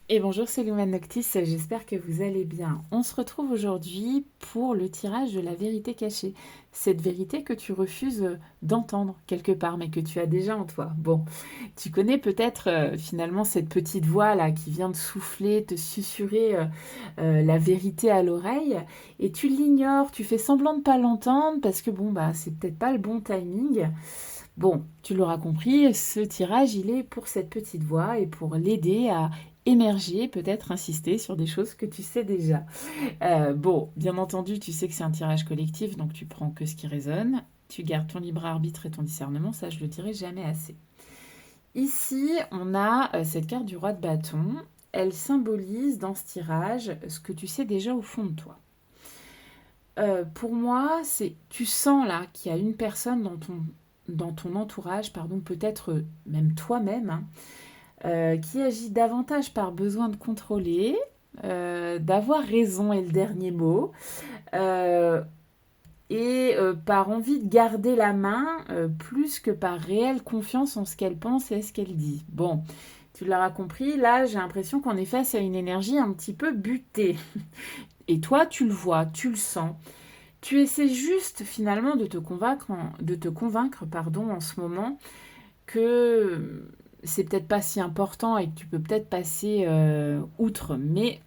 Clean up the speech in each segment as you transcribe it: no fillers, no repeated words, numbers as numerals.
Et bonjour, c'est Lumen Noctis, j'espère que vous allez bien. On se retrouve aujourd'hui pour le tirage de la vérité cachée. Cette vérité que tu refuses d'entendre quelque part, mais que tu as déjà en toi. Bon, tu connais peut-être finalement cette petite voix là qui vient de souffler, te susurrer la vérité à l'oreille, et tu l'ignores, tu fais semblant de pas l'entendre parce que bon, bah c'est peut-être pas le bon timing. Bon, tu l'auras compris, ce tirage, il est pour cette petite voix et pour l'aider à émerger, peut-être insister sur des choses que tu sais déjà. Bon, bien entendu, tu sais que c'est un tirage collectif, donc tu prends que ce qui résonne. Tu gardes ton libre arbitre et ton discernement, ça je le dirai jamais assez. Ici, on a cette carte du roi de bâton. Elle symbolise dans ce tirage ce que tu sais déjà au fond de toi. Pour moi, c'est tu sens là qu'il y a une personne dans ton entourage, pardon, peut-être même toi-même, hein, qui agit davantage par besoin de contrôler, d'avoir raison est le dernier mot, euh, et par envie de garder la main, plus que par réelle confiance en ce qu'elle pense et ce qu'elle dit. Bon, tu l'auras compris, là j'ai l'impression qu'on est face à une énergie un petit peu butée. Et toi, tu le vois, tu le sens. Tu essaies juste finalement de te convaincre pardon, en ce moment que c'est peut-être pas si important et que tu peux peut-être passer outre, mais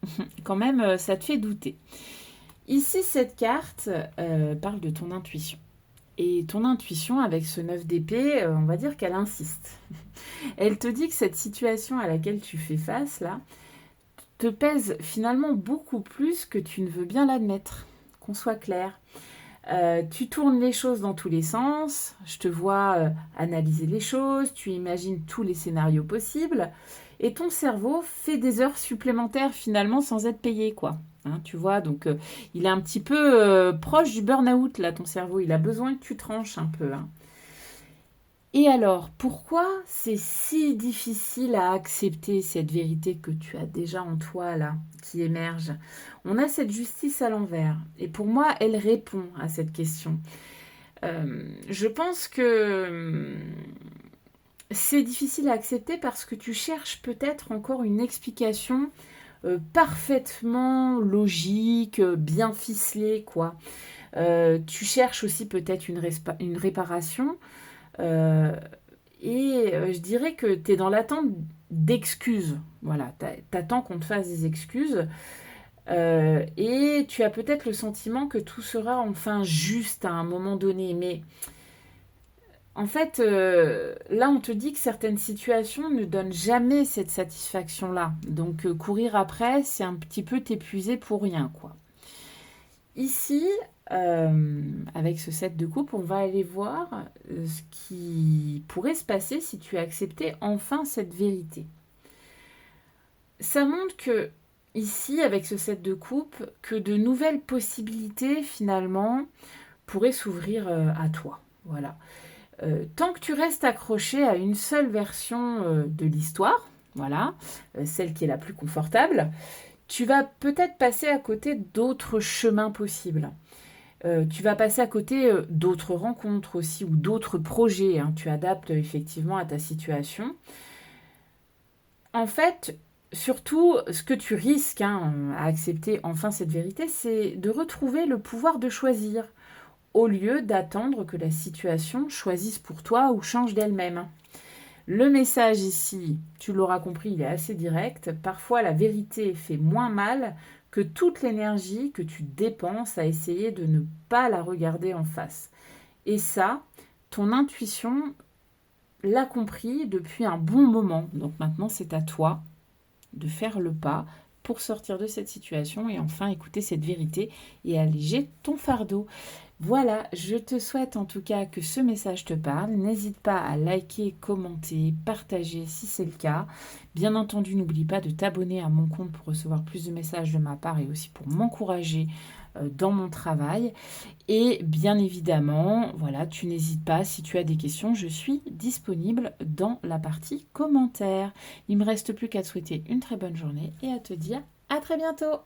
quand même, ça te fait douter. Ici, cette carte parle de ton intuition. Et ton intuition, avec ce 9 d'épée, on va dire qu'elle insiste. Elle te dit que cette situation à laquelle tu fais face, là, te pèse finalement beaucoup plus que tu ne veux bien l'admettre. Qu'on soit clair. Tu tournes les choses dans tous les sens, je te vois analyser les choses, tu imagines tous les scénarios possibles, et ton cerveau fait des heures supplémentaires finalement sans être payé, quoi. Hein, tu vois, donc il est un petit peu proche du burn-out, là, ton cerveau. Il a besoin que tu tranches un peu. Hein. Et alors, pourquoi c'est si difficile à accepter cette vérité que tu as déjà en toi, là, qui émerge? On a cette justice à l'envers. Et pour moi, elle répond à cette question. Je pense que c'est difficile à accepter parce que tu cherches peut-être encore une explication parfaitement logique, bien ficelée, quoi. Tu cherches aussi peut-être une réparation. euh, et je dirais que tu es dans l'attente d'excuses. Voilà, t'attends qu'on te fasse des excuses. Et tu as peut-être le sentiment que tout sera enfin juste à un moment donné. Mais en fait, là, on te dit que certaines situations ne donnent jamais cette satisfaction-là. Donc, courir après, c'est un petit peu t'épuiser pour rien, quoi. Ici, avec ce set de coupe, on va aller voir ce qui pourrait se passer si tu acceptais enfin cette vérité. Ça montre que, ici, avec ce set de coupe, que de nouvelles possibilités, finalement, pourraient s'ouvrir à toi. Voilà. Tant que tu restes accroché à une seule version de l'histoire, voilà, celle qui est la plus confortable, tu vas peut-être passer à côté d'autres chemins possibles. Tu vas passer à côté d'autres rencontres aussi ou d'autres projets. Hein. Tu adaptes effectivement à ta situation. En fait, surtout, ce que tu risques à accepter enfin cette vérité, c'est de retrouver le pouvoir de choisir au lieu d'attendre que la situation choisisse pour toi ou change d'elle-même. Le message ici, tu l'auras compris, il est assez direct. Parfois, la vérité fait moins mal que toute l'énergie que tu dépenses à essayer de ne pas la regarder en face. Et ça, ton intuition l'a compris depuis un bon moment. Donc maintenant, c'est à toi de faire le pas pour sortir de cette situation et enfin écouter cette vérité et alléger ton fardeau. Voilà, je te souhaite en tout cas que ce message te parle. N'hésite pas à liker, commenter, partager si c'est le cas. Bien entendu, n'oublie pas de t'abonner à mon compte pour recevoir plus de messages de ma part et aussi pour m'encourager dans mon travail. Et bien évidemment, voilà, tu n'hésites pas, si tu as des questions, je suis disponible dans la partie commentaires. Il ne me reste plus qu'à te souhaiter une très bonne journée et à te dire à très bientôt.